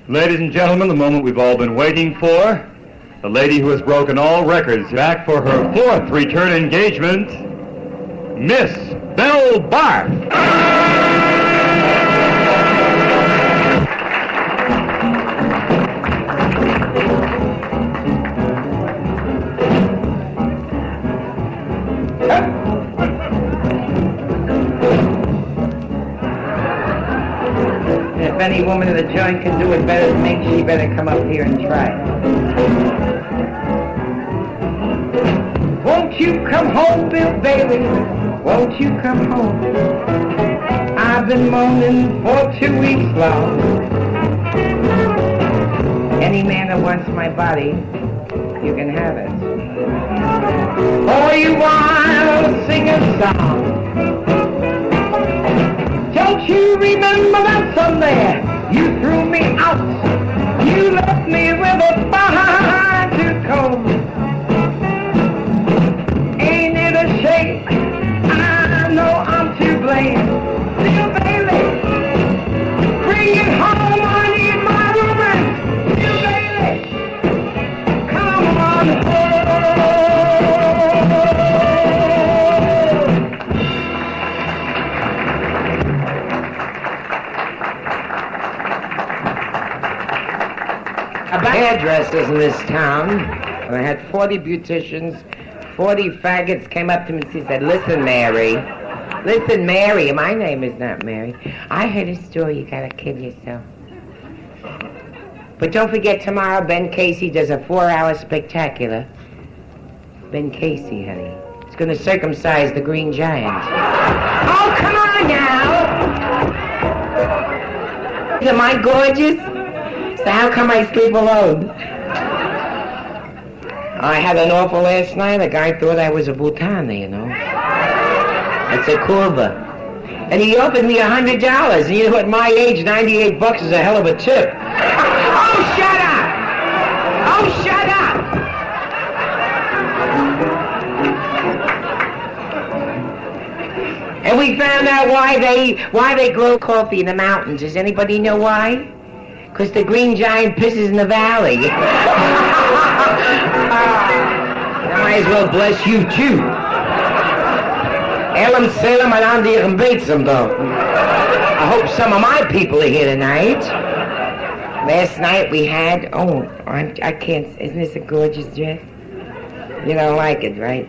Ladies and gentlemen, the moment we've all been waiting for. The lady who has broken all records, back for her fourth return engagement, Miss Belle Barth. If any woman in the joint can do it better than me, she better come up here and try it. Won't you come home, Bill Bailey? Won't you come home? I've been moaning for 2 weeks long. Any man that wants my body, you can have it. For you I'll sing a song. Don't you remember that Sunday you threw me out? You left me with a fine tooth comb. Ain't it a shame? I know I'm to blame. Bill Bailey, bring it home. I need my woman. Bill Bailey, come on home. Hairdressers in this town, and I had 40 beauticians, 40 faggots came up to me and said, listen, Mary, my name is not Mary. I heard a story, you gotta kill yourself. But don't forget, tomorrow Ben Casey does a 4-hour spectacular. Ben Casey, honey. It's gonna circumcise the Green Giant. Oh, come on now! Am I gorgeous? So how come I sleep alone? I had an awful last night. A guy thought I was a Bhutana, you know. It's a Cuba. And he offered me $100. And you know, at my age, $98 is a hell of a tip. Oh, shut up! Oh, shut up! And we found out why they grow coffee in the mountains. Does anybody know why? Because the Green Giant pisses in the valley. I might as well bless you, too. Elam Salem and Andy and Batesum, though. I hope some of my people are here tonight. Last night we had... Oh, I can't... Isn't this a gorgeous dress? You don't like it, right?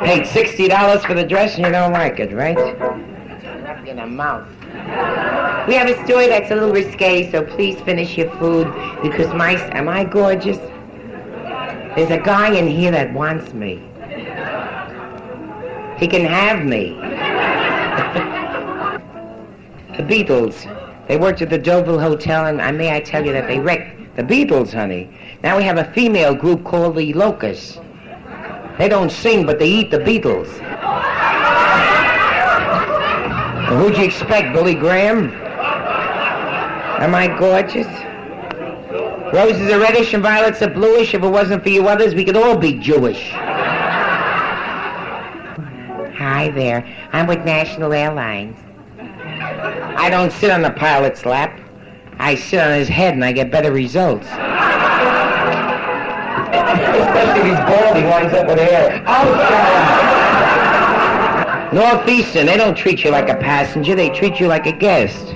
Paid $60 for the dress and you don't like it, right? Up in the mouth. We have a story that's a little risque, so please finish your food, because am I gorgeous? There's a guy in here that wants me. He can have me. The Beatles, they worked at the Deauville Hotel, and may I tell you that they wrecked the Beatles, honey. Now we have a female group called the Locusts. They don't sing, but they eat the Beatles. Well, who'd you expect, Billy Graham? Am I gorgeous? Roses are reddish and violets are bluish. If it wasn't for you others, we could all be Jewish. Hi there. I'm with National Airlines. I don't sit on the pilot's lap. I sit on his head and I get better results. Especially if he's bald, he winds up with hair. Oh, Northeastern, they don't treat you like a passenger, they treat you like a guest.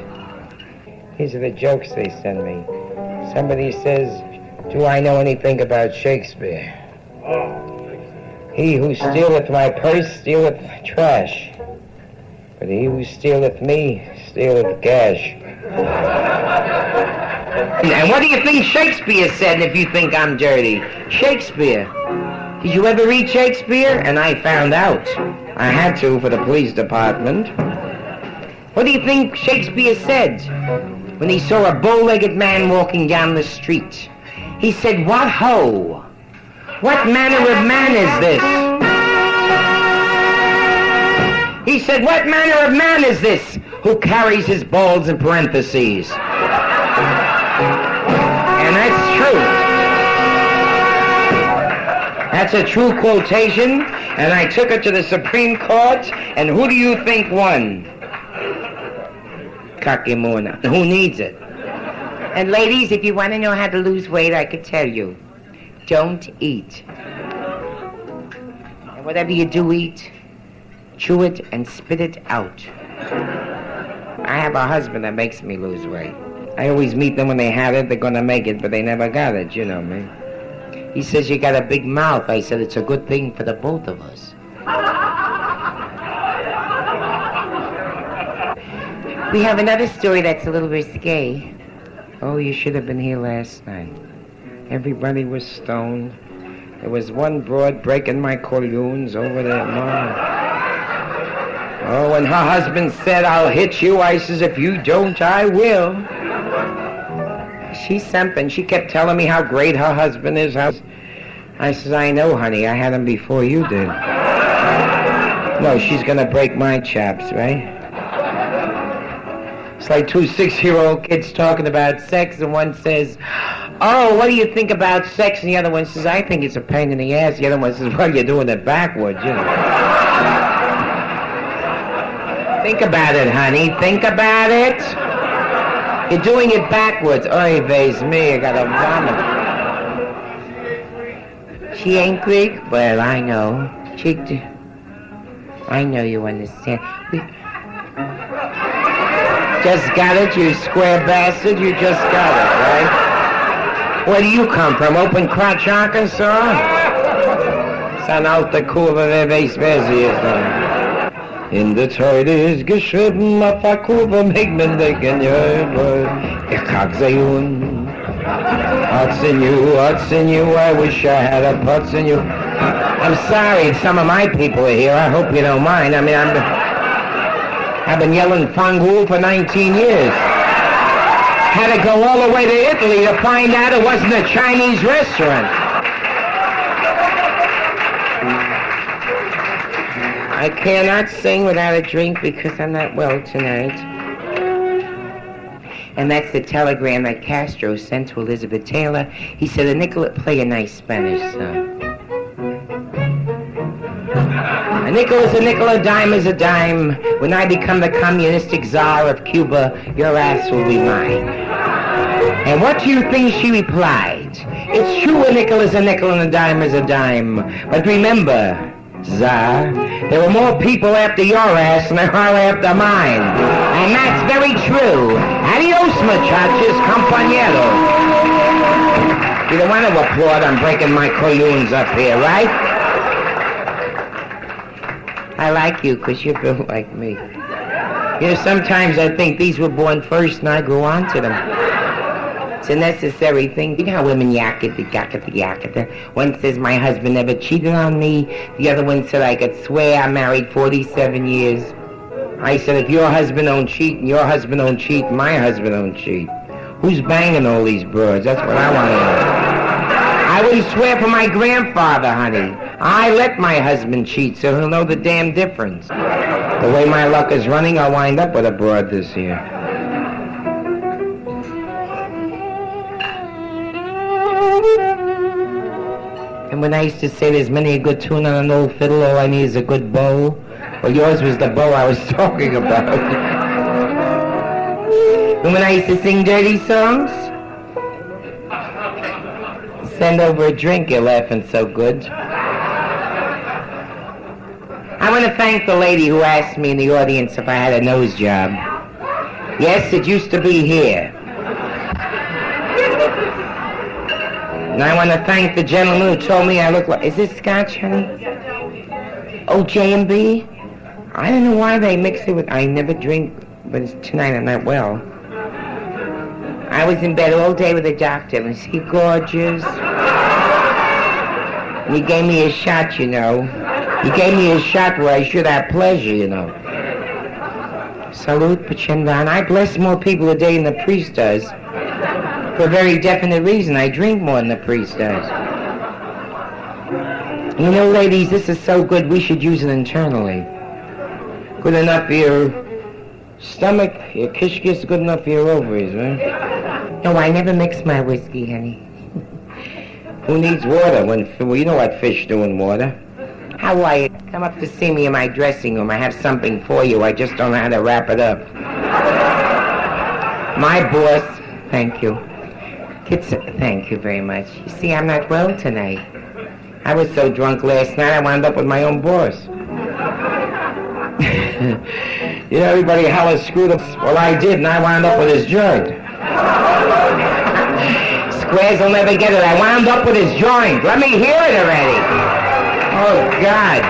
These are the jokes they send me. Somebody says, do I know anything about Shakespeare? He who stealeth my purse stealeth trash, but he who stealeth me stealeth cash. And what do you think Shakespeare said if you think I'm dirty? Shakespeare. Did you ever read Shakespeare? And I found out. I had to for the police department. What do you think Shakespeare said when he saw a bow-legged man walking down the street? He said, what ho! What manner of man is this? He said, what manner of man is this who carries his balls in parentheses? And that's true. That's a true quotation, and I took it to the Supreme Court, and who do you think won? Kakimuna. Who needs it? And ladies, if you want to know how to lose weight, I could tell you. Don't eat. And whatever you do eat, chew it and spit it out. I have a husband that makes me lose weight. I always meet them when they have it, they're gonna make it, but they never got it, you know me. He says, you got a big mouth. I said, it's a good thing for the both of us. We have another story that's a little risque. Oh, you should have been here last night. Everybody was stoned. There was one broad breaking my colognes over there, Mom. Oh, when her husband said, I'll hit you, I says, if you don't, I will. She's something. She kept telling me how great her husband is. I says, I know, honey. I had him before you did. No, she's going to break my chops, right? It's like two 6-year-old kids talking about sex, and one says, oh, what do you think about sex? And the other one says, I think it's a pain in the ass. The other one says, well, you're doing it backwards, you know. Think about it, honey. Think about it. You're doing it backwards. Oy vey's me, I gotta vomit. She ain't Greek? Well, I know. I know you understand. Just got it, you square bastard. You just got it, right? Where do you come from? Open Crotch, Arkansas? San alte Kurve, wer weiß, wer sie ist. In der Zeit ist geschrieben, auf der Kurve, make me denken, ich kann sehen. Hearts in you, I wish I had a putz in you. I'm sorry, some of my people are here. I hope you don't mind. I mean, I've been yelling Fangul for 19 years. Had to go all the way to Italy to find out it wasn't a Chinese restaurant. I cannot sing without a drink because I'm not well tonight. And that's the telegram that Castro sent to Elizabeth Taylor. He said, play a nice Spanish song. A nickel is a nickel, a dime is a dime. When I become the communistic czar of Cuba, your ass will be mine. And what do you think she replied? It's true, a nickel is a nickel and a dime is a dime. But remember, Czar, there are more people after your ass than there are after mine. And that's very true. Adios, muchachos, compañeros. You don't want to applaud, I'm breaking my colognes up here, right? I like you because you're built like me. You know, sometimes I think these were born first and I grew on to them. It's a necessary thing. You know how women yak it. One says, my husband never cheated on me. The other one said, I could swear I'm married 47 years. I said, if your husband don't cheat, and your husband don't cheat, and my husband don't cheat, who's banging all these birds? That's what I want to know. I wouldn't swear for my grandfather, honey. I let my husband cheat, so he'll know the damn difference. The way my luck is running, I'll wind up with a broad this year. And when I used to say there's many a good tune on an old fiddle, all I need is a good bow. Well, yours was the bow I was talking about. And when I used to sing dirty songs, send over a drink, you're laughing so good. I want to thank the lady who asked me in the audience if I had a nose job. Yes, it used to be here. And I want to thank the gentleman who told me I look like... Is this scotch, honey? Oh, J&B? I don't know why they mix it with... I never drink, but tonight I'm not well. I was in bed all day with the doctor. Was he gorgeous? And he gave me a shot, you know. He gave me a shot where I should have pleasure, you know. Salute, Pachindan. I bless more people a day than the priest does. For a very definite reason. I drink more than the priest does. You know, ladies, this is so good, we should use it internally. Good enough for your stomach, your kishkis, good enough for your ovaries, right? No, I never mix my whiskey, honey. Who needs water when, well, you know what fish do in water. How are you? Come up to see me in my dressing room. I have something for you. I just don't know how to wrap it up. My boss, thank you. Thank you very much. You see, I'm not well tonight. I was so drunk last night, I wound up with my own boss. You know, everybody hollers, screw the... Well, I did, and I wound up with his joint. Squares will never get it. I wound up with his joint. Let me hear it already. Oh, God.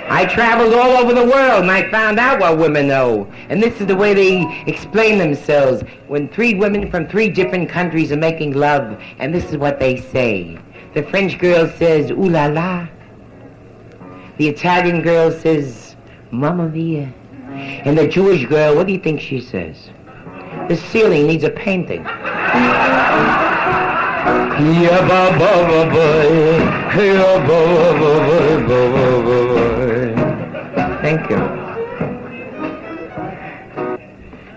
I traveled all over the world, and I found out what women know. And this is the way they explain themselves. When three women from three different countries are making love, and this is what they say. The French girl says, ooh la la. The Italian girl says, mamma mia. And the Jewish girl, what do you think she says? The ceiling needs a painting. Thank you.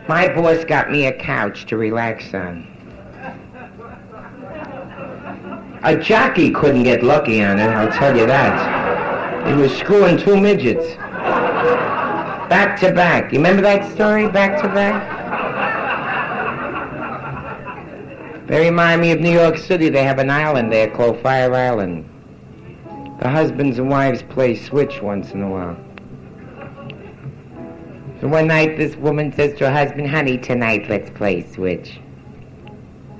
My boss got me a couch to relax on. A jockey couldn't get lucky on it, I'll tell you that. He was screwing two midgets. Back to back. You remember that story, back to back? They remind me of New York City. They have an island there called Fire Island. The husbands and wives play switch once in a while. So one night this woman says to her husband, honey, tonight let's play switch.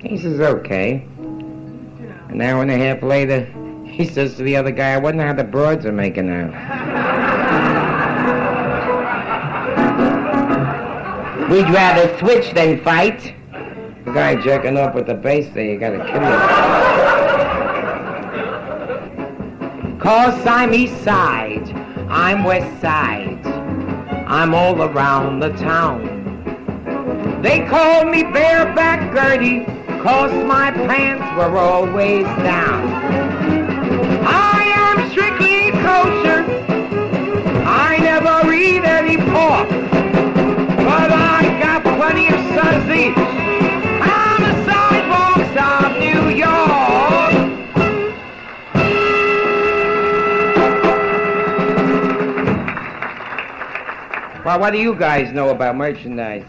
He says, okay. An hour and a half later, he says to the other guy, I wonder how the broads are making out. We'd rather switch than fight. The guy jerking off with the bass there, you gotta kill him. 'Cause I'm east side, I'm west side, I'm all around the town. They called me bareback Gertie, 'cause my pants were always down. I am strictly kosher, I never eat any pork, but I got plenty of sausage on the sidewalks of New York. Well, what do you guys know about merchandise?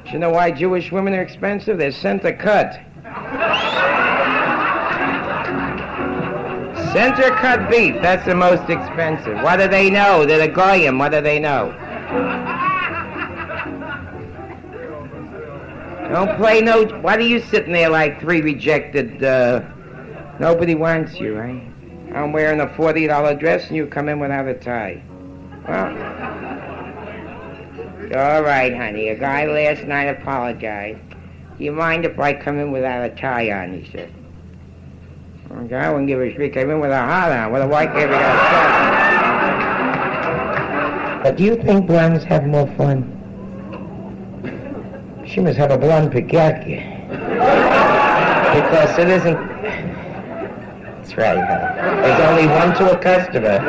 Do you know why Jewish women are expensive? They're center cut. Center cut beef, that's the most expensive. What do they know? They're the goyim, what do they know? Don't play no... What are you sitting there like three rejected... Nobody wants you, right? I'm wearing a $40 dress and you come in without a tie. Well... All right, honey. A guy last night apologized. Do you mind if I come in without a tie on, he said. Okay, I wouldn't give a shit. Came in with a hat on. With a white hair without a tie. But do you think blondes have more fun? She must have a blonde pikaki. Because it isn't... That's right, honey. There's only one to a customer.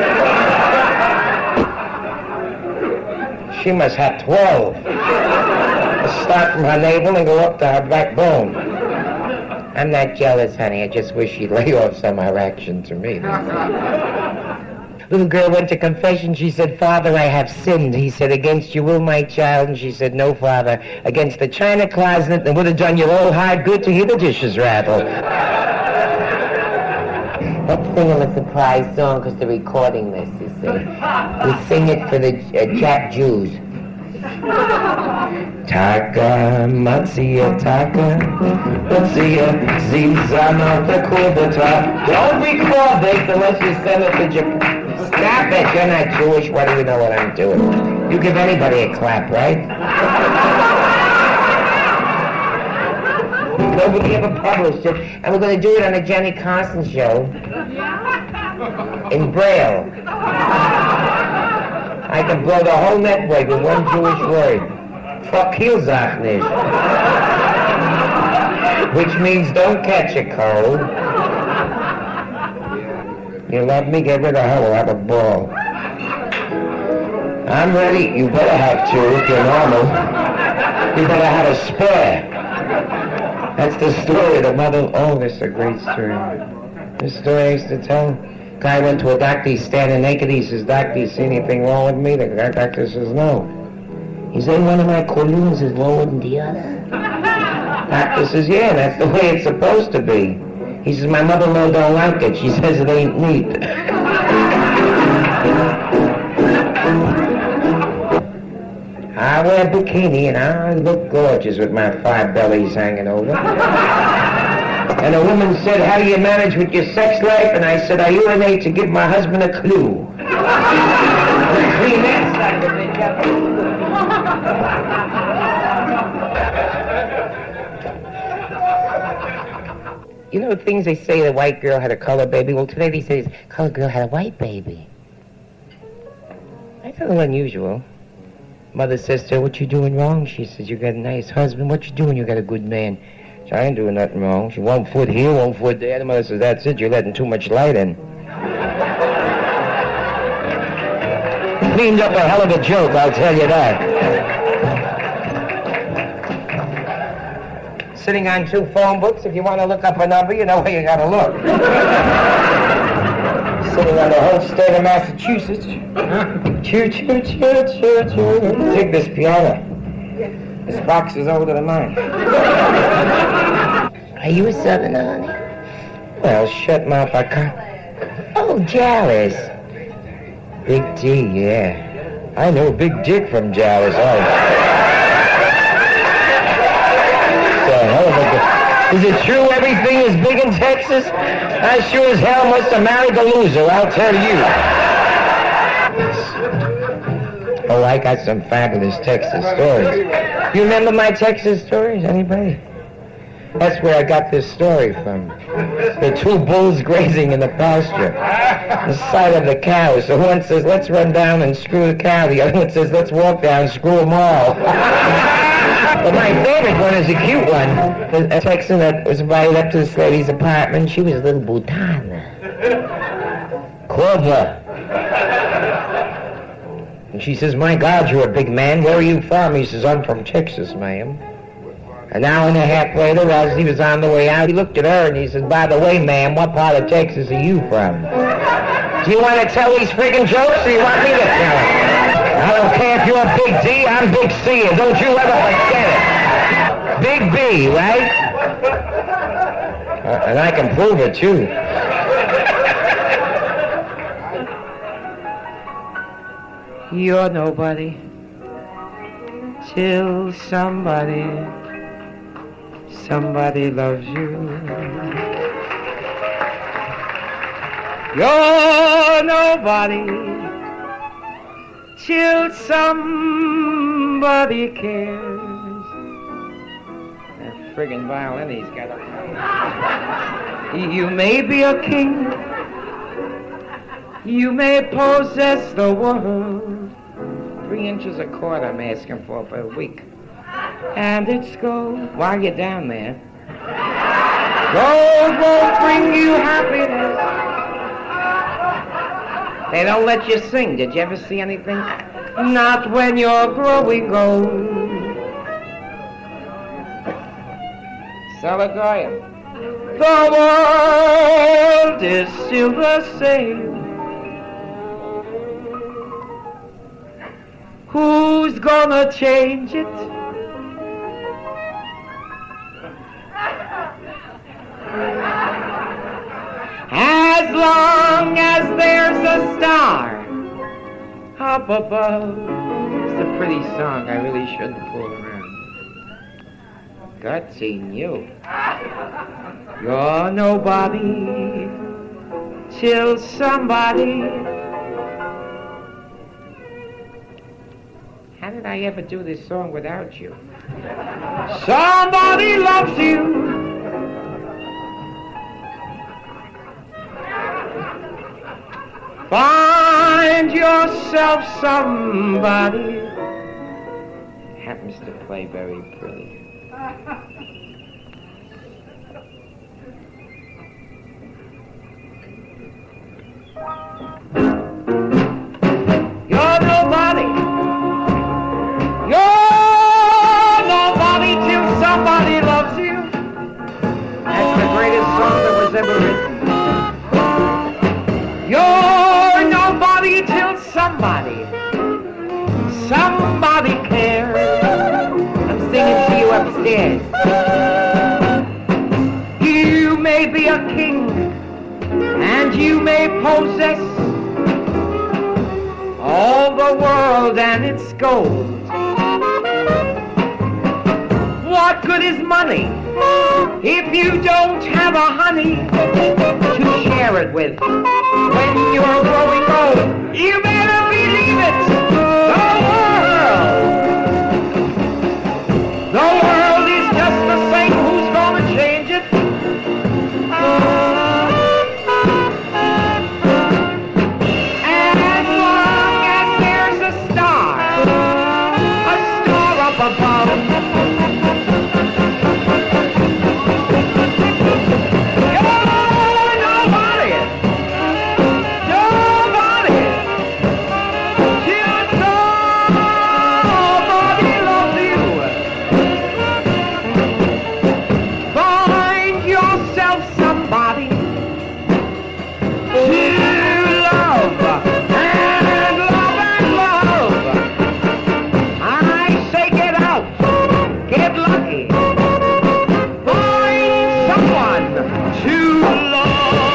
She must have 12. Start from her navel and go up to her backbone. I'm not jealous, honey. I just wish she'd lay off some of her action to me. Little girl went to confession. She said, Father, I have sinned. He said, against your will, my child. And she said, no, Father. Against the china closet, and would have done your old heart good to hear the dishes rattle. Let's sing him a surprise song because they're recording this, you see. We sing it for the Jap Jews. Taka, Matsia, Taka, Matsia, Zizanata, Kubata. Don't record this unless you send it to Japan. Stop it, you're not Jewish, what do you know what I'm doing? You give anybody a clap, right? Nobody ever published it, and we're going to do it on a Johnny Carson show in Braille. I can blow the whole network with one Jewish word. Fuck Hilzachnish. Which means don't catch a cold. You love me? Get rid of her. We'll have a ball. I'm ready. You better have two if you're normal. You better have a spare. That's the story of the mother. Oh, this is a great story. This story I used to tell. Guy went to a doctor, he's standing naked, he says, "Doctor, you see anything wrong with me?" The doctor says, "No." He said, "One of my colognes is lower than the other." Doctor says, "Yeah, that's the way it's supposed to be." He says, "My mother-in-law don't like it. She says it ain't neat." I wear a bikini and I look gorgeous with my 5 bellies hanging over. And a woman said, "How do you manage with your sex life?" And I said, "I urinate to give my husband a clue." Clean that sucker, bitch. You know things they say the white girl had a color baby? Well, today they say the colored girl had a white baby. That's a little unusual. Mother says to her, "What you doing wrong?" She says, "You got a nice husband. What you doing? You got a good man." So I ain't doing nothing wrong. She 1 foot here, 1 foot there. The mother says, "That's it. You're letting too much light in." Cleaned up a hell of a joke, I'll tell you that. Sitting on 2 phone books. If you want to look up a number, you know where you got to look. Sitting on the whole state of Massachusetts. Choo, choo, choo, choo, choo. Dig this piano. This box is older than mine. Are you a Southerner, honey? Well, shut mouth, I can't. Oh, Dallas. Big D, yeah. I know Big Dick from Dallas. Is it true everything is big in Texas? I sure as hell must have married the loser, I'll tell you. Oh, I got some fabulous Texas stories. You remember my Texas stories, anybody? That's where I got this story from. The 2 bulls grazing in the pasture. The sight of the cow. So one says, "Let's run down and screw the cow." The other one says, "Let's walk down and screw them all." But my favorite one is a cute one. A Texan that was invited up to this lady's apartment. She was a little butana. Clover. And she says, "My God, you're a big man. Where are you from?" He says, "I'm from Texas, ma'am." An hour and a half later, as he was on the way out, he looked at her and he said, "By the way, ma'am, what part of Texas are you from?" "Do you want to tell these friggin' jokes or you want me to tell them?" "I don't care if you're Big D, I'm Big C, and don't you ever forget it. Big B, right?" And I can prove it, too. You're nobody till somebody loves you. You're nobody till somebody cares. That friggin' violin he's got to play. You may be a king, you may possess the world. 3 inches a cord I'm asking for a week. And it's gold while you're down there. Gold won't bring you happiness. They don't let you sing. Did you ever see anything? Not when you're growing old. Salagoya. The world is still the same. Who's gonna change it? As long as there's a star up above. It's a pretty song. I really shouldn't fool around. Gutsy you. You're nobody till somebody. How did I ever do this song without you? Somebody loves you. Find yourself somebody. Happens to play very pretty. You're nobody. You're nobody till somebody loves you. That's the greatest song that was ever written. You're nobody cares. I'm singing to you upstairs. You may be a king, and you may possess all the world and its gold. What good is money if you don't have a honey to share it with when you're growing old? You better believe it. The world is just the same. Who's gonna change it? As long as there's a star up above. Too long.